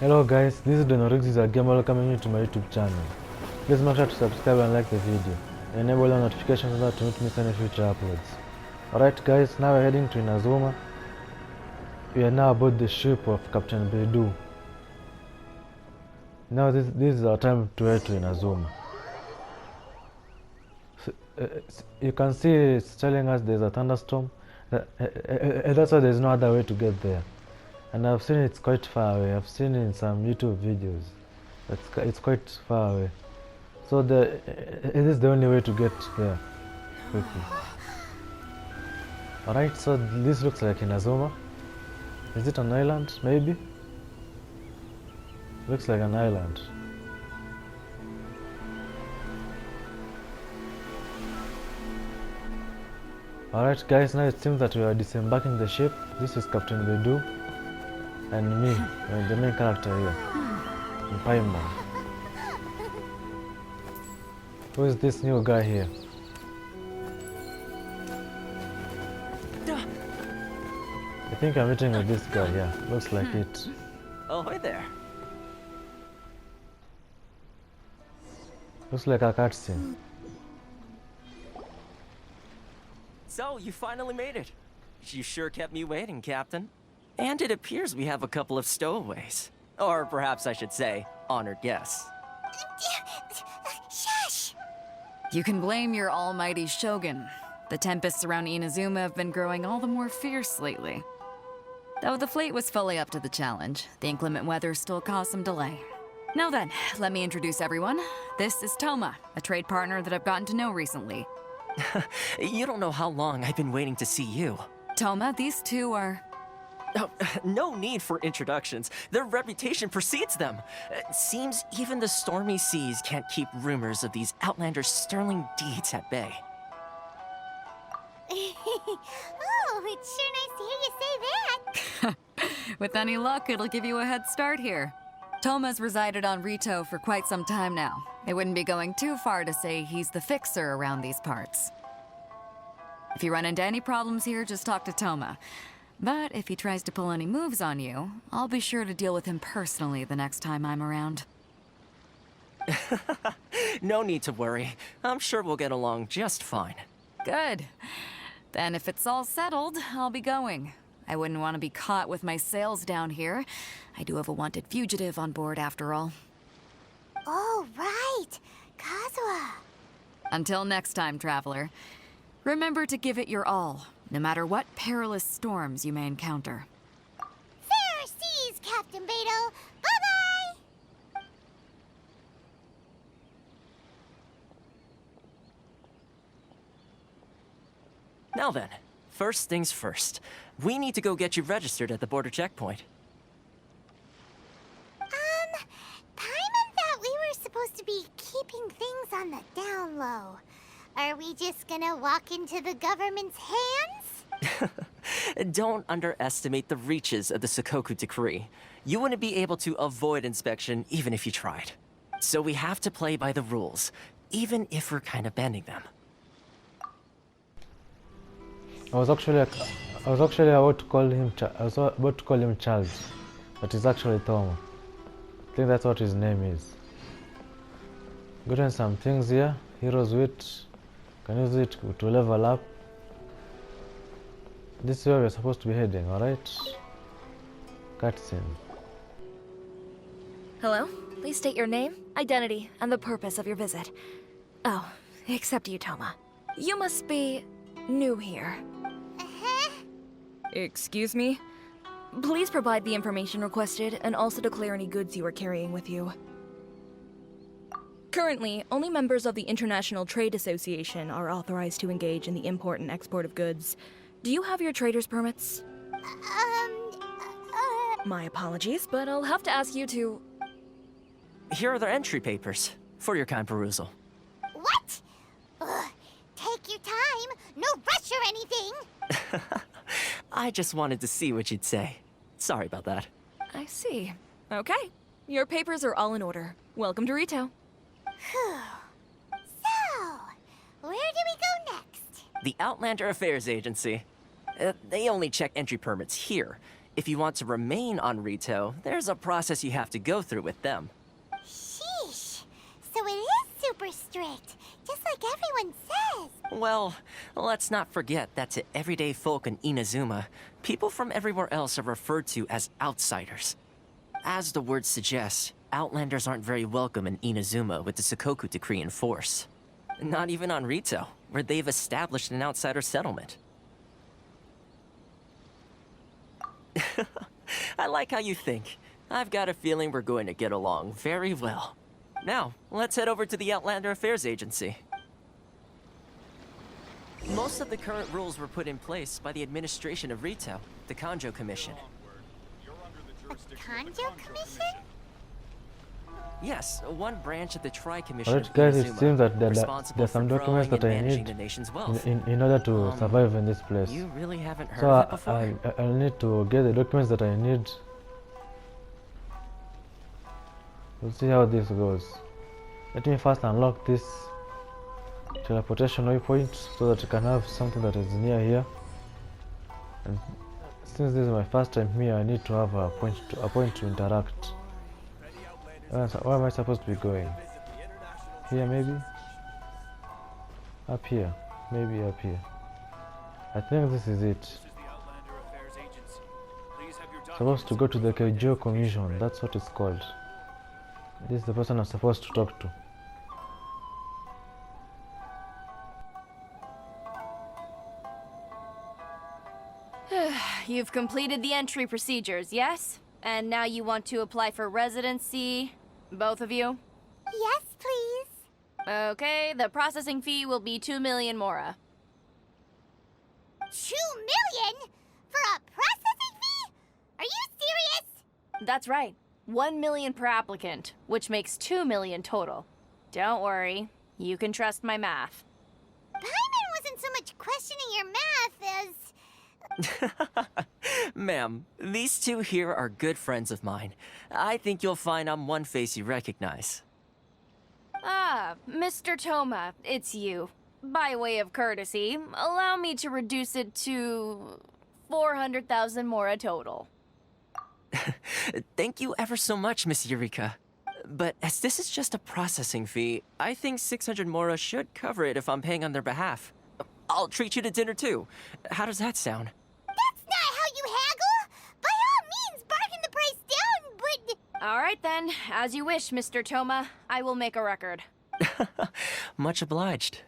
Hello guys, this is denoriggz again. Welcome you to my YouTube channel. Please make sure to subscribe and like the video. Enable all notifications so that you don't miss any future uploads. Alright guys, now we're heading to Inazuma. We are now aboard the ship of Captain Beidou. Now this is our time to head to Inazuma. So, you can see it's telling us there's a thunderstorm. That's why there's no other way to get there. And I've seen it's quite far away. I've seen it in some YouTube videos. It's quite far away. So it is the only way to get there quickly. Alright, so this looks like Inazuma. Is it an island? Maybe? Looks like an island. Alright guys, now it seems that we are disembarking the ship. This is Captain Beidou. And me, the main character here, Paimon. Who is this new guy here? I think I'm meeting with this guy, yeah, looks like it. Oh, hi there. Looks like a cutscene. So, you finally made it. You sure kept me waiting, Captain. And it appears we have a couple of stowaways. Or perhaps I should say, honored guests. Shush! You can blame your almighty shogun. The tempests around Inazuma have been growing all the more fierce lately. Though the fleet was fully up to the challenge, the inclement weather still caused some delay. Now then, let me introduce everyone. This is Toma, a trade partner that I've gotten to know recently. You don't know how long I've been waiting to see you. Toma, these two are... Oh, no need for introductions. Their reputation precedes them. Seems even the stormy seas can't keep rumors of these outlanders' sterling deeds at bay. Oh, it's sure nice to hear you say that. With any luck, it'll give you a head start here. Toma's resided on Rito for quite some time now. It wouldn't be going too far to say he's the fixer around these parts. If you run into any problems here, just talk to Toma. But if he tries to pull any moves on you, I'll be sure to deal with him personally the next time I'm around. No need to worry. I'm sure we'll get along just fine. Good. Then if it's all settled, I'll be going. I wouldn't want to be caught with my sails down here. I do have a wanted fugitive on board after all. Oh, right. Kazuha. Until next time, traveler. Remember to give it your all, no matter what perilous storms you may encounter. Fair seas, Captain Beidou. Bye-bye! Now then, first things first. We need to go get you registered at the border checkpoint. Paimon thought we were supposed to be keeping things on the down low. Are we just gonna walk into the government's hands? Don't underestimate the reaches of the Sakoku Decree. You wouldn't be able to avoid inspection even if you tried. So we have to play by the rules, even if we're kind of bending them. I was actually about to call him Charles, but it's actually Toma. I think that's what his name is. Gotten some things here. Heroes wit. Can use it to level up. This is where we're supposed to be heading, alright? Cutscene. Hello? Please state your name, identity, and the purpose of your visit. Oh, except you, Toma. You must be new here. Uh-huh. Excuse me? Please provide the information requested and also declare any goods you are carrying with you. Currently, only members of the International Trade Association are authorized to engage in the import and export of goods. Do you have your trader's permits? My apologies, but I'll have to ask you to... Here are their entry papers, for your kind perusal. What? Ugh, take your time. No rush or anything. I just wanted to see what you'd say. Sorry about that. I see. Okay. Your papers are all in order. Welcome to Rito. Phew. So, where do we go next? The Outlander Affairs Agency. They only check entry permits here. If you want to remain on Rito, there's a process you have to go through with them. Sheesh. So it is super strict, just like everyone says. Well, let's not forget that to everyday folk in Inazuma, people from everywhere else are referred to as outsiders. As the word suggests, Outlanders aren't very welcome in Inazuma with the Sakoku Decree in force. Not even on Rito, where they've established an outsider settlement. I like how you think. I've got a feeling we're going to get along very well. Now, let's head over to the Outlander Affairs Agency. Most of the current rules were put in place by the administration of Rito, the Kanjo Commission. A Kanjo Commission? Yes, one branch of the Tri-Commission Alright of guys, it Inazuma, seems that responsible there's some for documents growing that I and managing need the nation's wealth. in order to survive in this place. You really haven't heard So of it before? I'll need to get the documents that I need. We'll see how this goes. Let me first unlock this teleportation waypoint so that I can have something that is near here. And since this is my first time here, I need to have a point to interact. Where am I supposed to be going? Here maybe? Up here. Maybe up here. I think this is it. Supposed to go to the Keijo Commission, that's what it's called. This is the person I'm supposed to talk to. You've completed the entry procedures, yes? And now you want to apply for residency? Both of you? Yes, please. Okay, the processing fee will be 2 million mora. 2 million? For a processing fee? Are you serious? That's right. 1 million per applicant, which makes 2 million total. Don't worry, you can trust my math. Paimon wasn't so much questioning your math as... Ma'am, these two here are good friends of mine. I think you'll find I'm one face you recognize. Ah, Mr. Toma, it's you. By way of courtesy, allow me to reduce it to 400,000 mora total. Thank you ever so much, Miss Eureka. But as this is just a processing fee, I think 600 mora should cover it if I'm paying on their behalf. I'll treat you to dinner too. How does that sound? That's not how you haggle! By all means, bargain the price down, but... All right then, as you wish, Mr. Toma. I will make a record. Much obliged.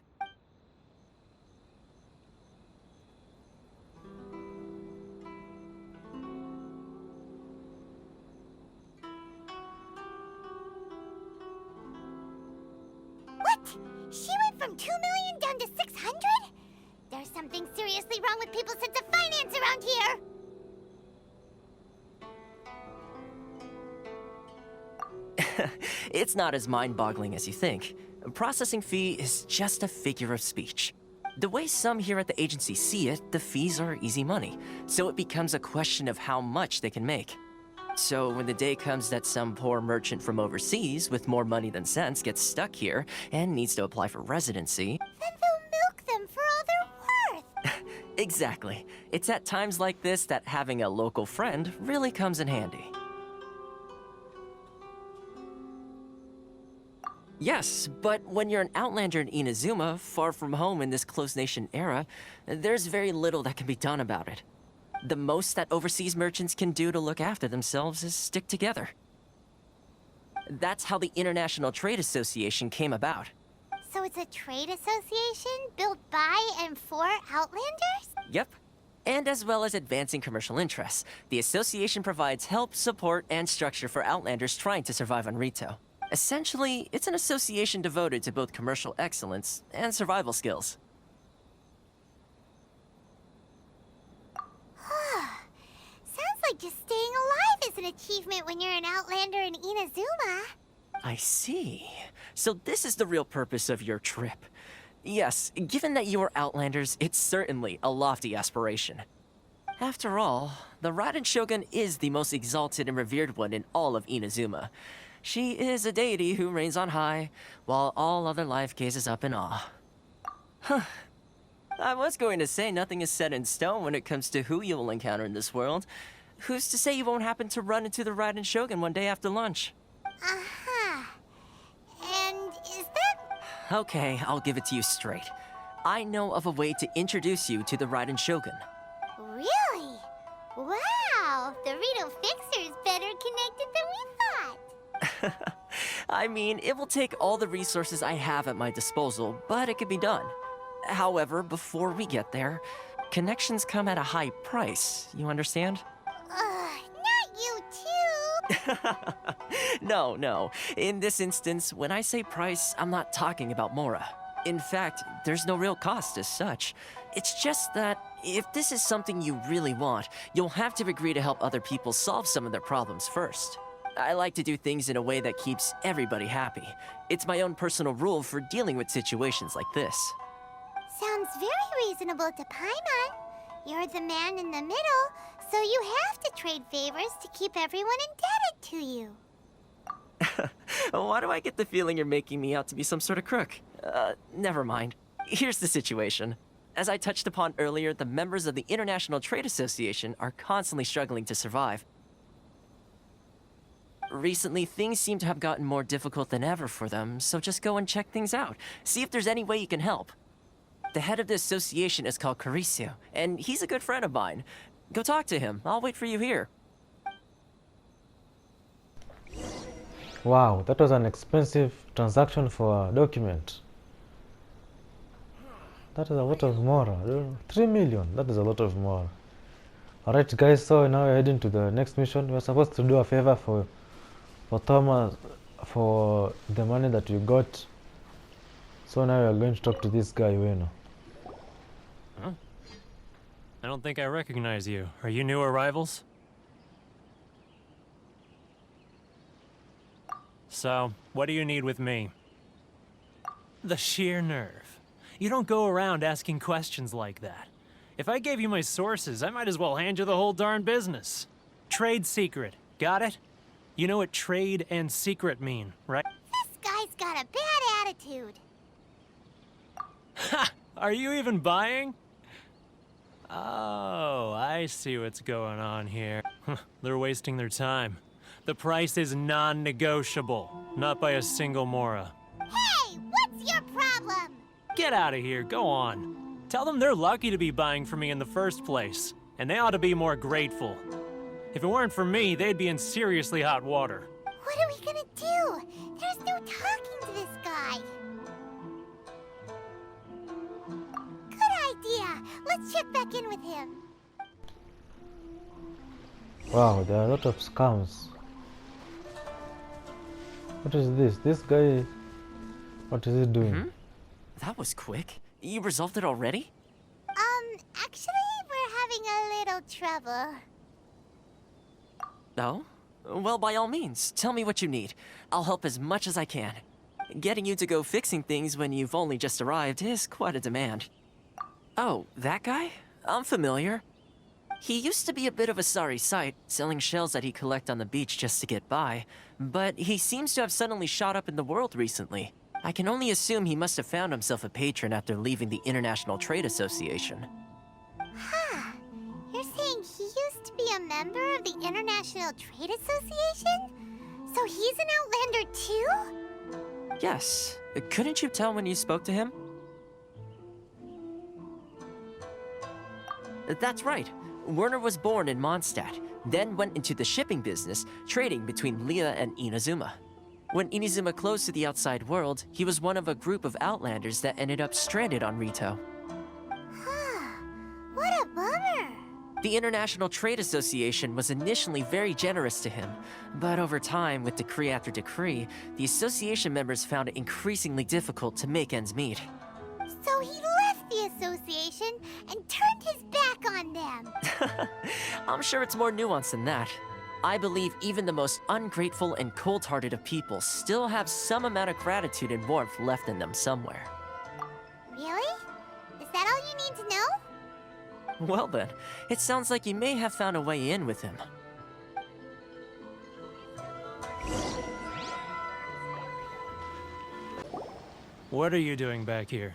What? She went from 2 million down to 600? There's something seriously wrong with people's sense of finance around here! It's not as mind-boggling as you think. A processing fee is just a figure of speech. The way some here at the agency see it, the fees are easy money, so it becomes a question of how much they can make. So when the day comes that some poor merchant from overseas with more money than sense gets stuck here and needs to apply for residency... Then they'll milk them for all they're worth! Exactly. It's at times like this that having a local friend really comes in handy. Yes, but when you're an outlander in Inazuma, far from home in this closed nation era, there's very little that can be done about it. The most that overseas merchants can do to look after themselves is stick together. That's how the International Trade Association came about. So it's a trade association built by and for Outlanders? Yep. And as well as advancing commercial interests, the association provides help, support, and structure for Outlanders trying to survive on Rito. Essentially, it's an association devoted to both commercial excellence and survival skills. Sounds like just staying alive is an achievement when you're an Outlander in Inazuma. I see. So this is the real purpose of your trip. Yes, given that you are Outlanders, it's certainly a lofty aspiration. After all, the Raiden Shogun is the most exalted and revered one in all of Inazuma. She is a deity who reigns on high, while all other life gazes up in awe. Huh. I was going to say nothing is set in stone when it comes to who you will encounter in this world. Who's to say you won't happen to run into the Raiden Shogun one day after lunch? Uh-huh. And is that... Okay, I'll give it to you straight. I know of a way to introduce you to the Raiden Shogun. Really? Wow! The Rito Fixer's better connected than we thought! I mean, it will take all the resources I have at my disposal, but it can be done. However, before we get there, connections come at a high price, you understand? Not you too! No. In this instance, when I say price, I'm not talking about Mora. In fact, there's no real cost as such. It's just that if this is something you really want, you'll have to agree to help other people solve some of their problems first. I like to do things in a way that keeps everybody happy. It's my own personal rule for dealing with situations like this. Sounds very reasonable to Paimon. You're the man in the middle, so you have to trade favors to keep everyone indebted to you. Why do I get the feeling you're making me out to be some sort of crook? Never mind. Here's the situation. As I touched upon earlier, the members of the International Trade Association are constantly struggling to survive. Recently, things seem to have gotten more difficult than ever for them, so just go and check things out. See if there's any way you can help. The head of the association is called Carisio, and he's a good friend of mine. Go talk to him. I'll wait for you here. Wow, that was an expensive transaction for a document. That is a lot of Mora. 3 million, that is a lot of Mora. Alright guys, so now we're heading to the next mission. We're supposed to do a favor for Thomas for the money that we got. So now we're going to talk to this guy, Ueno. Huh? I don't think I recognize you. Are you new arrivals? So, what do you need with me? The sheer nerve. You don't go around asking questions like that. If I gave you my sources, I might as well hand you the whole darn business. Trade secret, got it? You know what trade and secret mean, right? This guy's got a bad attitude. Ha! Are you even buying? Oh, I see what's going on here. They're wasting their time. The price is non-negotiable, not by a single Mora. Hey, what's your problem? Get out of here, go on. Tell them they're lucky to be buying from me in the first place, and they ought to be more grateful. If it weren't for me, they'd be in seriously hot water. What are we gonna do? There's no talking to this guy. Good idea. Let's check back in with him. Wow, there are a lot of scams. What is this? This guy, what is he doing? That was quick. You resolved it already? Actually, we're having a little trouble. Oh? Well, by all means, tell me what you need. I'll help as much as I can. Getting you to go fixing things when you've only just arrived is quite a demand. Oh, that guy? I'm familiar. He used to be a bit of a sorry sight, selling shells that he collect on the beach just to get by, but he seems to have suddenly shot up in the world recently. I can only assume he must have found himself a patron after leaving the International Trade Association. Huh. You're saying he used to be a member of the International Trade Association? So he's an Outlander too? Yes. Couldn't you tell when you spoke to him? That's right. Werner was born in Mondstadt, then went into the shipping business, trading between Leah and Inazuma. When Inazuma closed to the outside world, he was one of a group of Outlanders that ended up stranded on Rito. What a bummer. The International Trade Association was initially very generous to him, but over time, with decree after decree, the association members found it increasingly difficult to make ends meet. So he left the association and turned his back on them. I'm sure it's more nuanced than that. I believe even the most ungrateful and cold-hearted of people still have some amount of gratitude and warmth left in them somewhere. Really? Is that all you need to know? Well then, it sounds like you may have found a way in with him. What are you doing back here?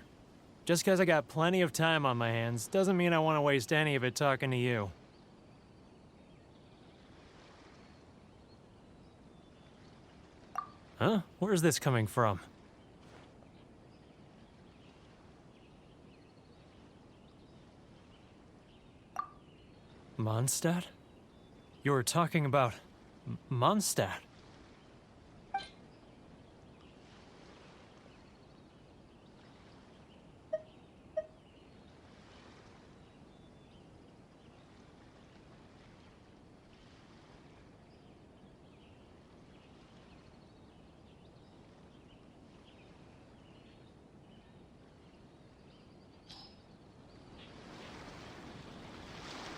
Just because I got plenty of time on my hands doesn't mean I want to waste any of it talking to you. Huh? Where's this coming from? Mondstadt? You were talking about Mondstadt.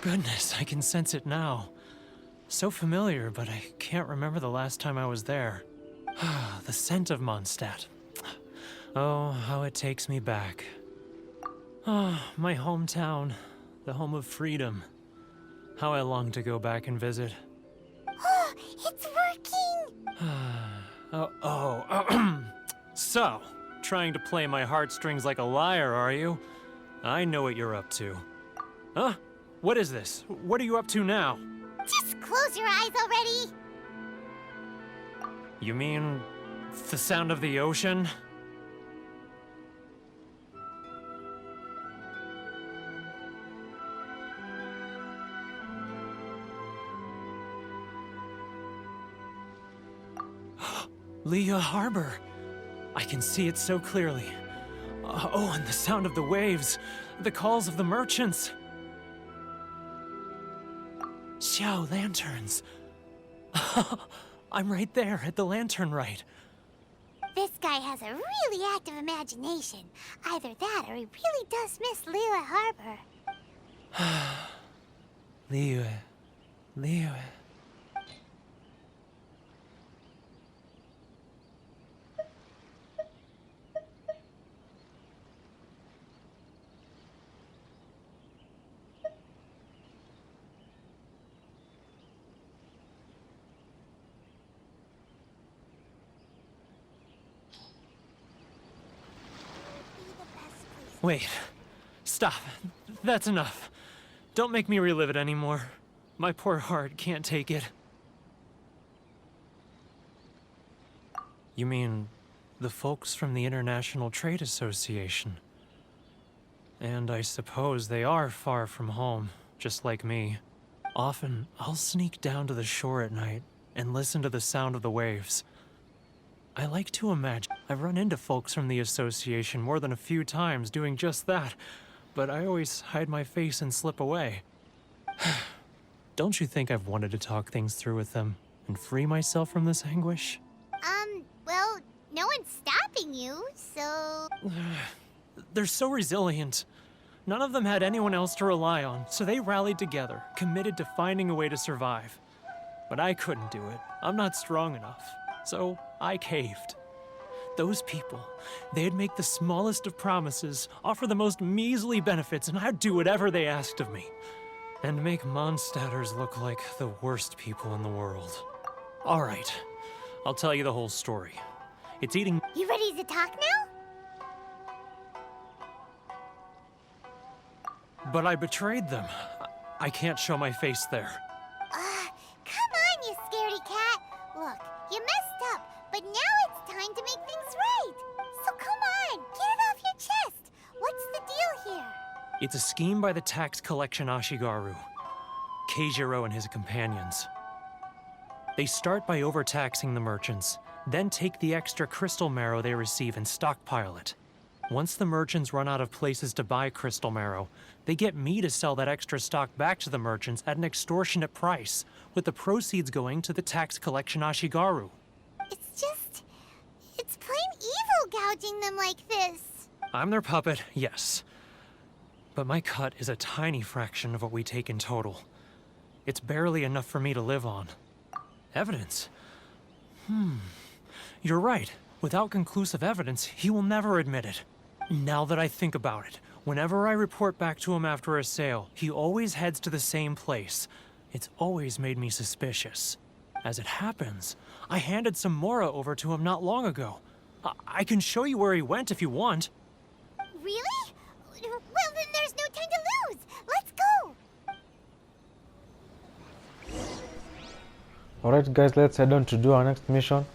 Goodness, I can sense it now. So familiar, but I can't remember the last time I was there. The scent of Mondstadt. Oh, how it takes me back. Oh, my hometown, the home of freedom. How I long to go back and visit. Oh, it's working! So, trying to play my heartstrings like a liar, are you? I know what you're up to. Huh? What is this? What are you up to now? Just close your eyes already! You mean the sound of the ocean? Leah Harbor. I can see it so clearly. Oh, and the sound of the waves, the calls of the merchants. Xiao lanterns. I'm right there at the lantern right. This guy has a really active imagination. Either that or he really does miss Liyue Harbor. Liyue. Wait. Stop. That's enough. Don't make me relive it anymore. My poor heart can't take it. You mean the folks from the International Trade Association? And I suppose they are far from home, just like me. Often, I'll sneak down to the shore at night and listen to the sound of the waves. I like to imagine I've run into folks from the association more than a few times doing just that, but I always hide my face and slip away. Don't you think I've wanted to talk things through with them and free myself from this anguish? Well, no one's stopping you, so... They're so resilient. None of them had anyone else to rely on, so they rallied together, committed to finding a way to survive. But I couldn't do it. I'm not strong enough. So I caved. Those people, they'd make the smallest of promises, offer the most measly benefits, and I'd do whatever they asked of me. And make Mondstadters look like the worst people in the world. All right, I'll tell you the whole story. It's eating... You ready to talk now? But I betrayed them. I can't show my face there. Come on, you scaredy cat. Look, you messed up, but now it's time to make things right. So come on, get it off your chest. What's the deal here? It's a scheme by the tax collection Ashigaru, Keijiro and his companions. They start by overtaxing the merchants, then take the extra crystal marrow they receive and stockpile it. Once the merchants run out of places to buy crystal marrow, they get me to sell that extra stock back to the merchants at an extortionate price, with the proceeds going to the tax collection Ashigaru. It's plain evil gouging them like this. I'm their puppet, yes. But my cut is a tiny fraction of what we take in total. It's barely enough for me to live on. Evidence? You're right. Without conclusive evidence, he will never admit it. Now that I think about it, whenever I report back to him after a sale, he always heads to the same place. It's always made me suspicious. As it happens, I handed some Mora over to him not long ago. I can show you where he went if you want. Really? Well, then there's no time to lose. Let's go. Alright guys, let's head on to do our next mission.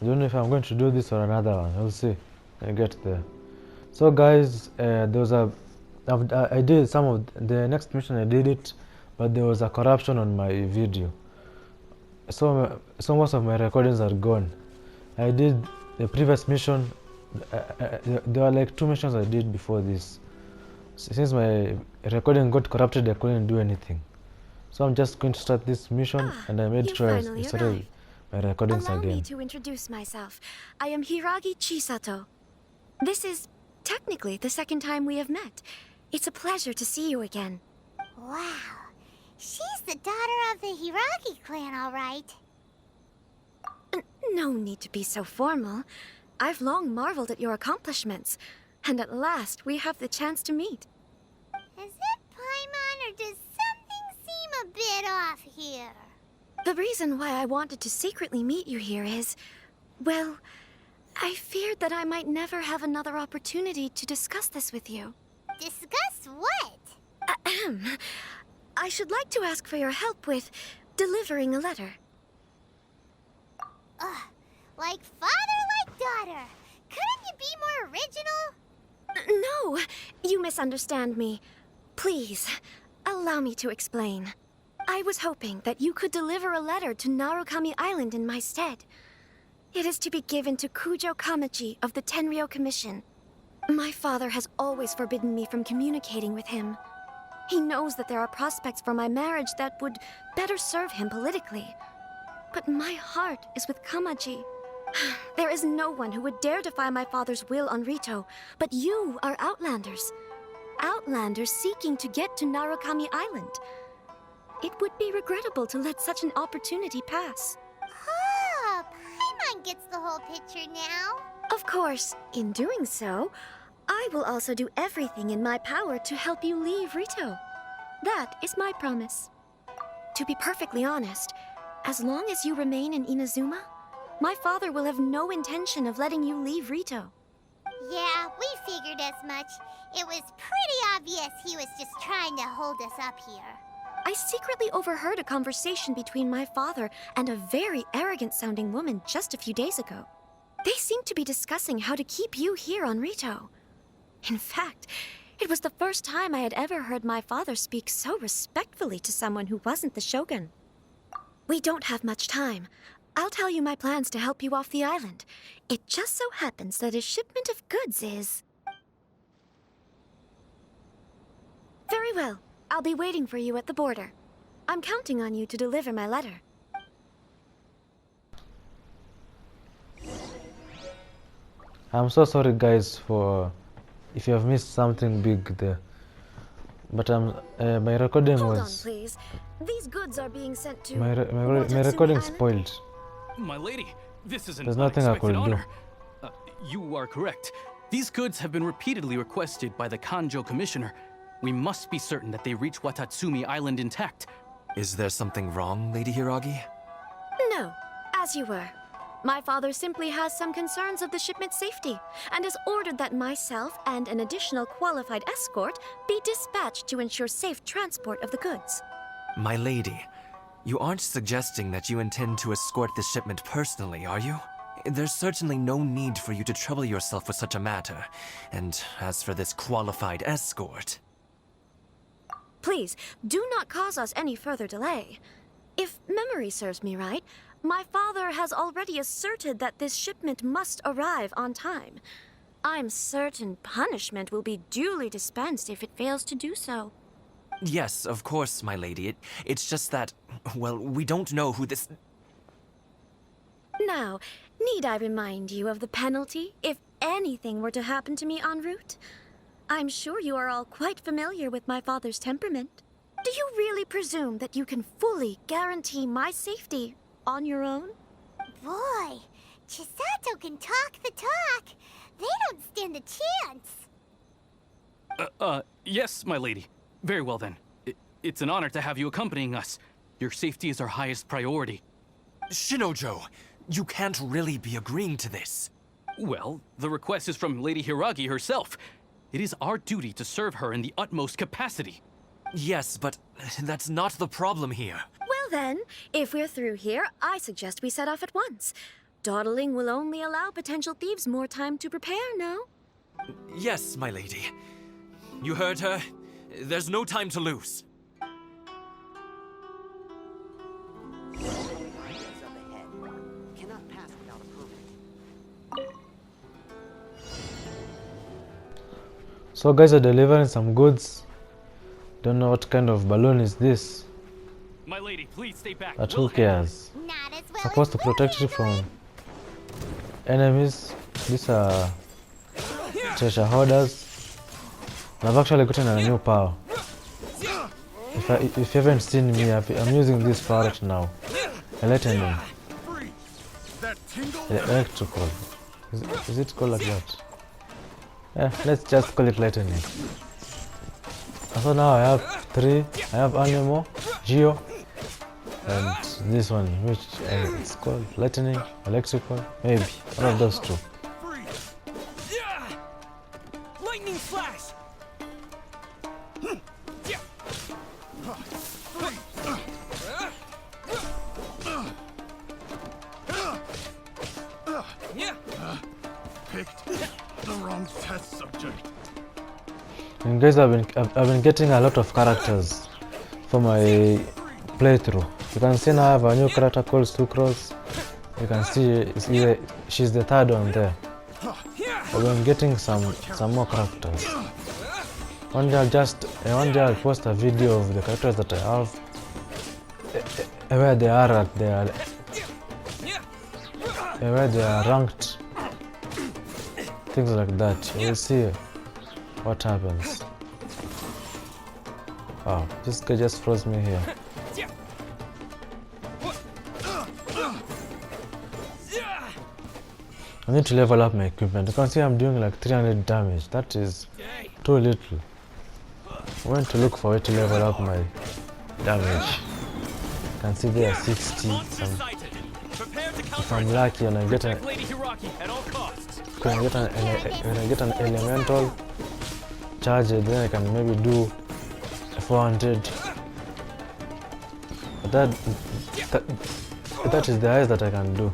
I don't know if I'm going to do this or another one. We'll see when I get there. So guys, there was I did some of the next mission. I did it, but there was a corruption on my video. So most of my recordings are gone. I did the previous mission. There were like 2 missions I did before this. Since my recording got corrupted, I couldn't do anything. So I'm just going to start this mission, and I made sure I started my recordings Allow again. me to introduce myself. I am Hiragi Chisato. This is technically the second time we have met. It's a pleasure to see you again. Wow. She's the daughter of the Hiragi clan, all right. No need to be so formal. I've long marveled at your accomplishments, and at last we have the chance to meet. Is it Paimon, or does something seem a bit off here? The reason why I wanted to secretly meet you here is, well, I feared that I might never have another opportunity to discuss this with you. Discuss what? Ahem. I should like to ask for your help with delivering a letter. Like father, like daughter. Couldn't you be more original? No, you misunderstand me. Please, allow me to explain. I was hoping that you could deliver a letter to Narukami Island in my stead. It is to be given to Kujo Kamachi of the Tenryou Commission. My father has always forbidden me from communicating with him. He knows that there are prospects for my marriage that would better serve him politically. But my heart is with Kamachi. There is no one who would dare defy my father's will on Rito, but you are Outlanders. Outlanders seeking to get to Narukami Island. It would be regrettable to let such an opportunity pass. Oh, Paimon gets the whole picture now. Of course, in doing so, I will also do everything in my power to help you leave Rito. That is my promise. To be perfectly honest, as long as you remain in Inazuma, my father will have no intention of letting you leave Rito. Yeah, we figured as much. It was pretty obvious he was just trying to hold us up here. I secretly overheard a conversation between my father and a very arrogant-sounding woman just a few days ago. They seemed to be discussing how to keep you here on Rito. In fact, it was the first time I had ever heard my father speak so respectfully to someone who wasn't the shogun. We don't have much time. I'll tell you my plans to help you off the island. It just so happens that a shipment of goods is... Very well. I'll be waiting for you at the border. I'm counting on you to deliver my letter. I'm so sorry guys for if you have missed something big there, but my recording Hold on, was please. These goods are being sent to... my Watatsumi recording Island? spoiled. My lady, this is an There's nothing I unexpected could do. honor. You are correct. These goods have been repeatedly requested by the Kanjo Commissioner. We must be certain that they reach Watatsumi Island intact. Is there something wrong, Lady Hiragi? No, as you were. My father simply has some concerns of the shipment's safety, and has ordered that myself and an additional qualified escort be dispatched to ensure safe transport of the goods. My lady, you aren't suggesting that you intend to escort this shipment personally, are you? There's certainly no need for you to trouble yourself with such a matter. And as for this qualified escort... Please, do not cause us any further delay. If memory serves me right, my father has already asserted that this shipment must arrive on time. I'm certain punishment will be duly dispensed if it fails to do so. Yes, of course, my lady. It's just that, well, we don't know who this... Now, need I remind you of the penalty if anything were to happen to me en route? I'm sure you are all quite familiar with my father's temperament. Do you really presume that you can fully guarantee my safety on your own? Boy, Chisato can talk the talk. They don't stand a chance. Yes, my lady. Very well then. It's an honor to have you accompanying us. Your safety is our highest priority. Shinojo, you can't really be agreeing to this. Well, the request is from Lady Hiragi herself. It is our duty to serve her in the utmost capacity. Yes, but that's not the problem here. Well then, if we're through here, I suggest we set off at once. Dawdling will only allow potential thieves more time to prepare, no? Yes, my lady. You heard her. There's no time to lose. So guys are delivering some goods. Don't know what kind of balloon is this. My lady, please stay back. But who cares? Not as well Supposed to as protect you from enemies. These are treasure hoarders. And I've actually gotten a new power. If you haven't seen me, I'm using this power right now. Lightning. Electrical. Is it called like that? Yeah, let's just call it lightning. So now I have 3. I have Anemo, Geo, and this one, which it's called lightning, electrical, maybe one of those 2. Lightning flash. Picked the wrong test subject. And guys, I've been getting a lot of characters for my playthrough. You can see now I have a new character called Sucrose. You can see she's the 3rd one there. I've been getting some more characters. One day I'll post a video of the characters that I have, where they are at where they are ranked, things like that. We'll see what happens. Oh, this guy just froze me here. I need to level up my equipment. You can see I'm doing like 300 damage. That is too little. I went to look for it to level up my damage. You can see there are 60. If I'm lucky and I get an elemental charge, then I can maybe do 400. But that is the highest that I can do.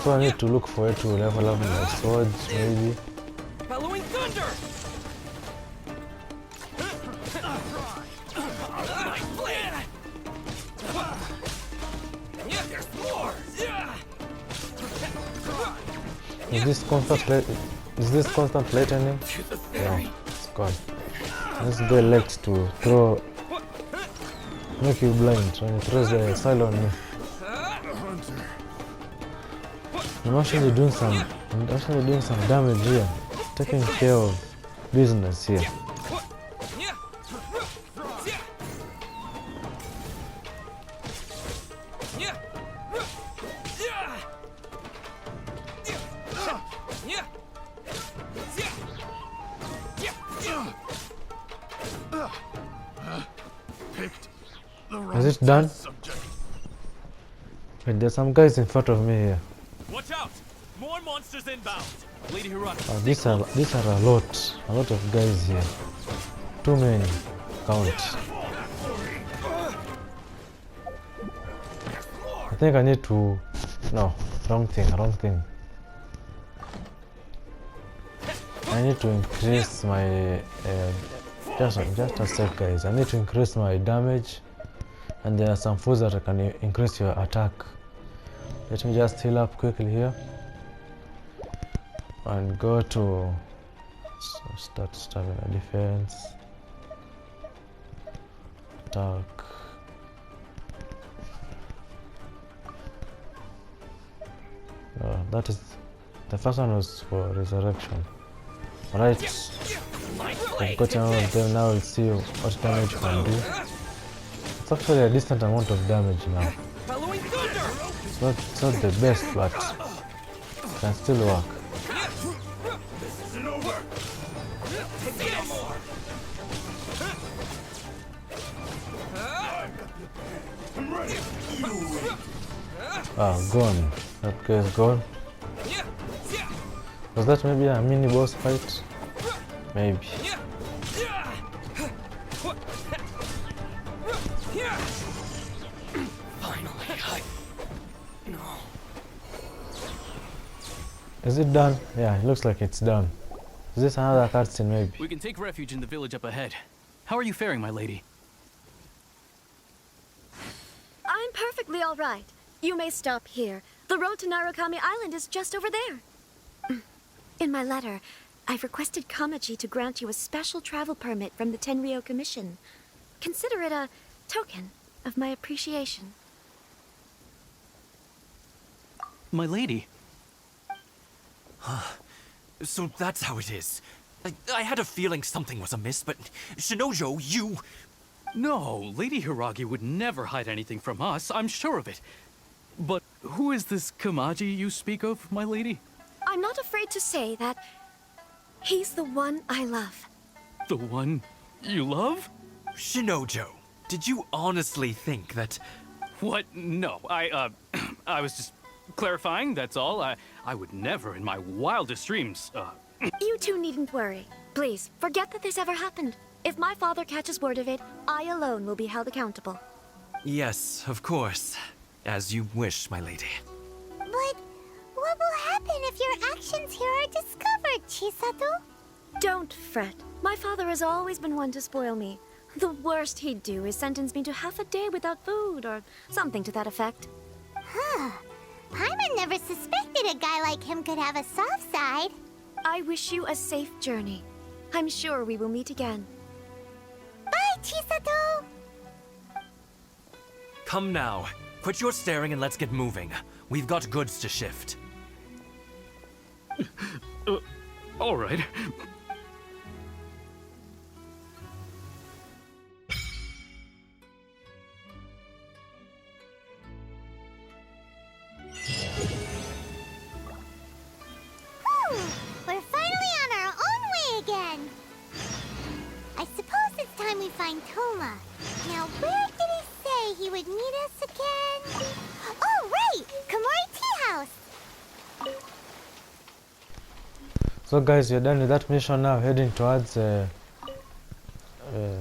So I need to look for it to level up my swords, maybe. Bellowing thunder. Is this constant lightning? No, it's gone. Let's go elect to throw, make you blind when it throws the style on me. I'm actually doing some damage here, taking care of business here. Is it done? Wait, there's some guys in front of me here. Watch out! More monsters inbound. Lady Hiraki. These are a lot of guys here. Too many. Count. I think I need to. No, wrong thing. I need to increase my. Just a sec, guys. I need to increase my damage, and there are some foods that can increase your attack. Let me just heal up quickly here and go to start stamina, defense, attack. That is the first one was for resurrection. Right, I've got all of them. Now we'll see what damage you can do. It's actually a decent amount of damage now. It's not the best, but it can still work. Gone. That guy is gone. Was that maybe a mini boss fight? Maybe. Is it done? Yeah, it looks like it's done. Is this another cutscene maybe? We can take refuge in the village up ahead. How are you faring, my lady? I'm perfectly all right. You may stop here. The road to Narukami Island is just over there. In my letter, I've requested Kamaji to grant you a special travel permit from the Tenryou Commission. Consider it a token of my appreciation. My lady. So that's how it is. I had a feeling something was amiss, but Shinojo, you... No, Lady Hiragi would never hide anything from us, I'm sure of it. But who is this Kamaji you speak of, my lady? I'm not afraid to say that he's the one I love. The one you love? Shinojo, did you honestly think that... What? No, I was just clarifying, that's all. I would never in my wildest dreams, You two needn't worry. Please, forget that this ever happened. If my father catches word of it, I alone will be held accountable. Yes, of course. As you wish, my lady. But what will happen if your actions here are discovered, Chisato? Don't fret. My father has always been one to spoil me. The worst he'd do is sentence me to half a day without food, or something to that effect. Huh. Paimon never suspected a guy like him could have a soft side. I wish you a safe journey. I'm sure we will meet again. Bye, Chisato! Come now. Quit your staring and let's get moving. We've got goods to shift. all right. We're finally on our own way again. I suppose it's time we find Toma. Now, where did he say he would meet us again? Oh, right! Komori Tea House! So guys, you're done with that mission now, heading towards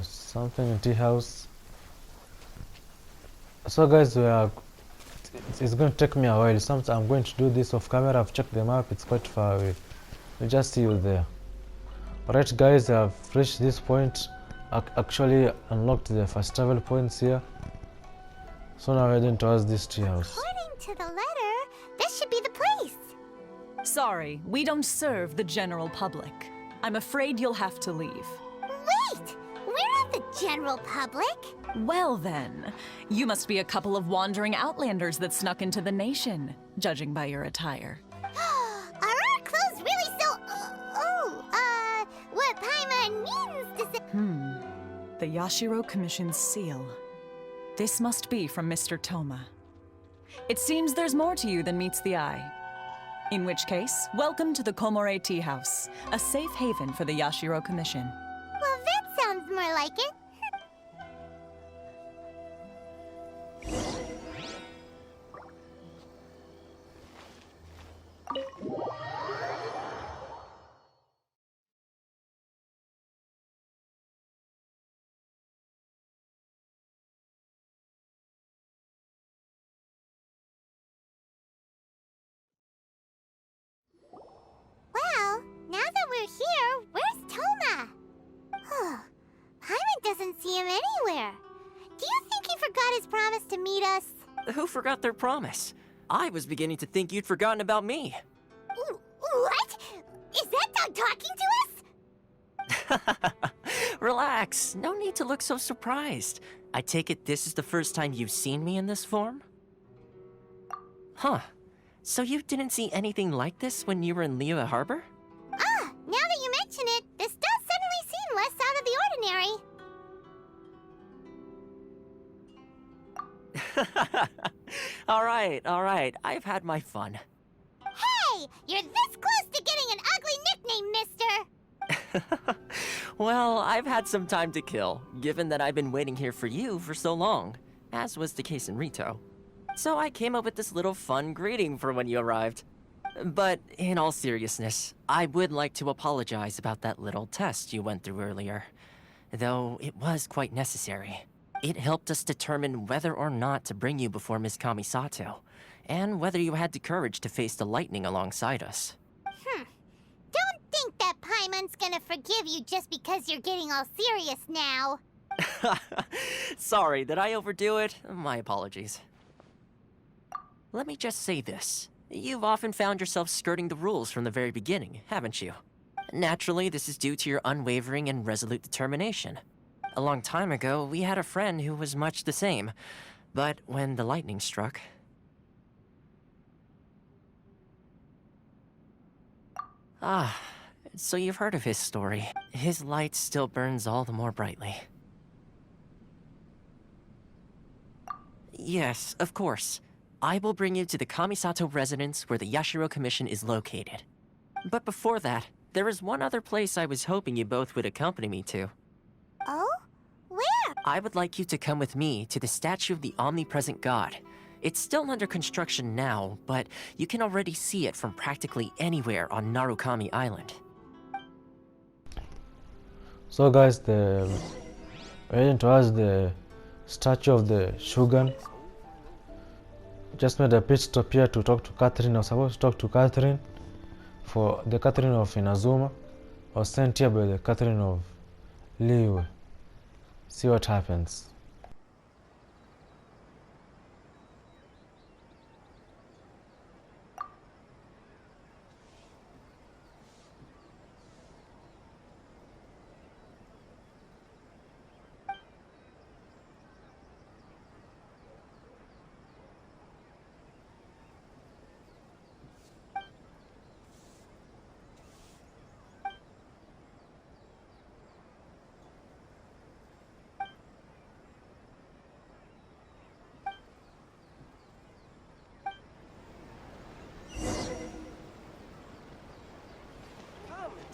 something in tea house. So guys, it's going to take me a while. Sometimes I'm going to do this off camera. I've checked the map, it's quite far away. We'll just see you there. Alright guys, I've reached this point. Actually unlocked the first travel points here. So now heading towards this tree house. According to the letter, this should be the place. Sorry, we don't serve the general public. I'm afraid you'll have to leave. Wait! We're not the general public. Well then, you must be a couple of wandering outlanders that snuck into the nation, judging by your attire. Are our clothes really so... what Paimon means to say... The Yashiro Commission's seal. This must be from Mr. Toma. It seems there's more to you than meets the eye. In which case, welcome to the Komore Tea House, a safe haven for the Yashiro Commission. Well, that sounds more like it. Well, now that we're here, where's Toma? Paimon doesn't see him anywhere. Do you think he forgot his promise to meet us? Who forgot their promise? I was beginning to think you'd forgotten about me. What? Is that dog talking to us? Relax. No need to look so surprised. I take it this is the first time you've seen me in this form? Huh. So you didn't see anything like this when you were in Liyue Harbor? Ah, now that you mention it, this does suddenly seem less out of the ordinary. All right. I've had my fun. Hey, you're this close to getting an ugly nickname, mister! Well, I've had some time to kill, given that I've been waiting here for you for so long, as was the case in Rito. So I came up with this little fun greeting for when you arrived. But in all seriousness, I would like to apologize about that little test you went through earlier, though it was quite necessary. It helped us determine whether or not to bring you before Miss Kamisato, and whether you had the courage to face the lightning alongside us. Don't think that Paimon's gonna forgive you just because you're getting all serious now. Sorry, did I overdo it? My apologies. Let me just say this. You've often found yourself skirting the rules from the very beginning, haven't you? Naturally, this is due to your unwavering and resolute determination. A long time ago, we had a friend who was much the same. But when the lightning struck... Ah, so you've heard of his story. His light still burns all the more brightly. Yes, of course. I will bring you to the Kamisato residence where the Yashiro Commission is located. But before that, there is one other place I was hoping you both would accompany me to. Oh? Where? I would like you to come with me to the statue of the omnipresent god. It's still under construction now, but you can already see it from practically anywhere on Narukami Island. So guys, we're heading towards the statue of the Shogun. Just made a pit stop here to talk to Catherine. I was supposed to talk to Catherine for the Catherine of Inazuma. I was sent here by the Catherine of Liyue. See what happens.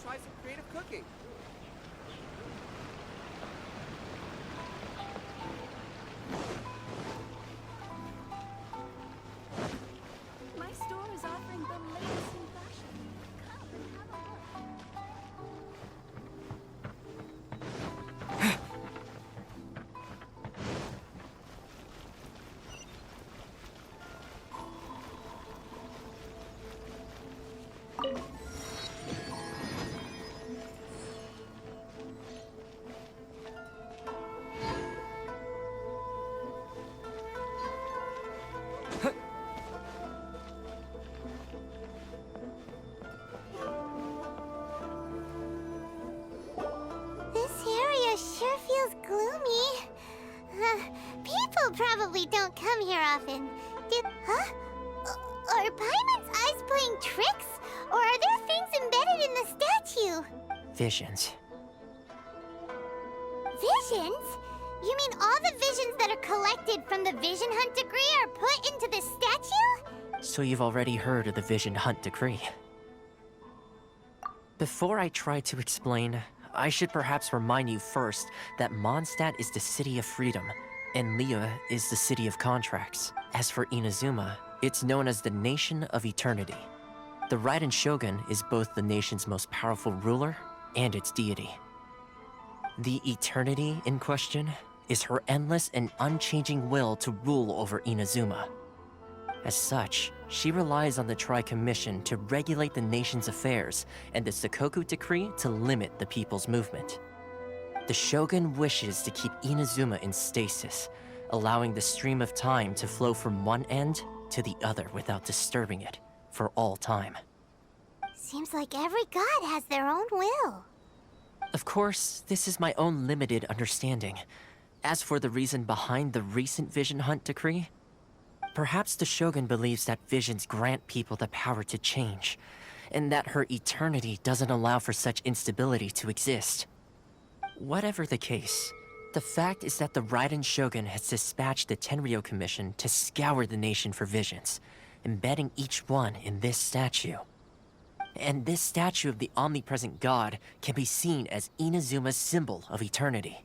Try some creative cooking. My store is offering the latest in fashion. Come and have a look. This area sure feels gloomy. People probably don't come here often. Are Paimon's eyes playing tricks? Or are there things embedded in the statue? Visions. Visions? You mean all the visions that are collected from the Vision Hunt degree are put into the statue? So you've already heard of the Vision Hunt decree. Before I try to explain, I should perhaps remind you first that Mondstadt is the city of freedom, and Liyue is the city of contracts. As for Inazuma, it's known as the Nation of Eternity. The Raiden Shogun is both the nation's most powerful ruler and its deity. The Eternity in question is her endless and unchanging will to rule over Inazuma. As such, she relies on the Tri-Commission to regulate the nation's affairs and the Sakoku Decree to limit the people's movement. The Shogun wishes to keep Inazuma in stasis, allowing the stream of time to flow from one end to the other without disturbing it for all time. Seems like every god has their own will. Of course, this is my own limited understanding. As for the reason behind the recent Vision Hunt decree, perhaps the Shogun believes that visions grant people the power to change, and that her eternity doesn't allow for such instability to exist. Whatever the case, the fact is that the Raiden Shogun has dispatched the Tenryou Commission to scour the nation for visions, embedding each one in this statue. And this statue of the omnipresent god can be seen as Inazuma's symbol of eternity.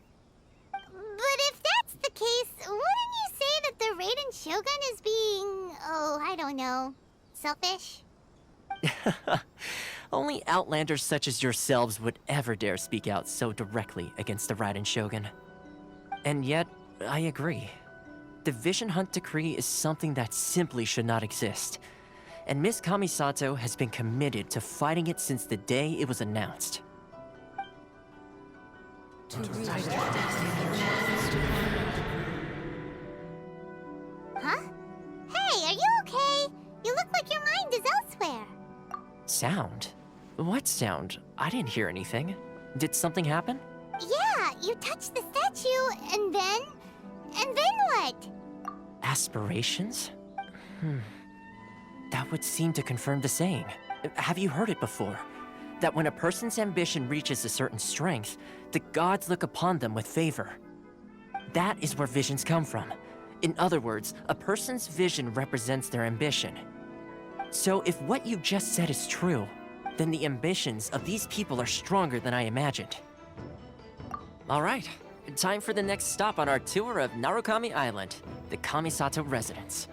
But if that's the case, wouldn't you say that the Raiden Shogun is being, I don't know, selfish? Only outlanders such as yourselves would ever dare speak out so directly against the Raiden Shogun. And yet, I agree. The Vision Hunt Decree is something that simply should not exist. And Miss Kamisato has been committed to fighting it since the day it was announced. Huh? Hey, are you okay? You look like your mind is elsewhere. Sound? What sound? I didn't hear anything. Did something happen? Yeah, you touched the statue, and then what? Aspirations? That would seem to confirm the saying. Have you heard it before? That when a person's ambition reaches a certain strength, the gods look upon them with favor. That is where visions come from. In other words, a person's vision represents their ambition. So if what you just said is true, then the ambitions of these people are stronger than I imagined. All right, time for the next stop on our tour of Narukami Island, the Kamisato residence.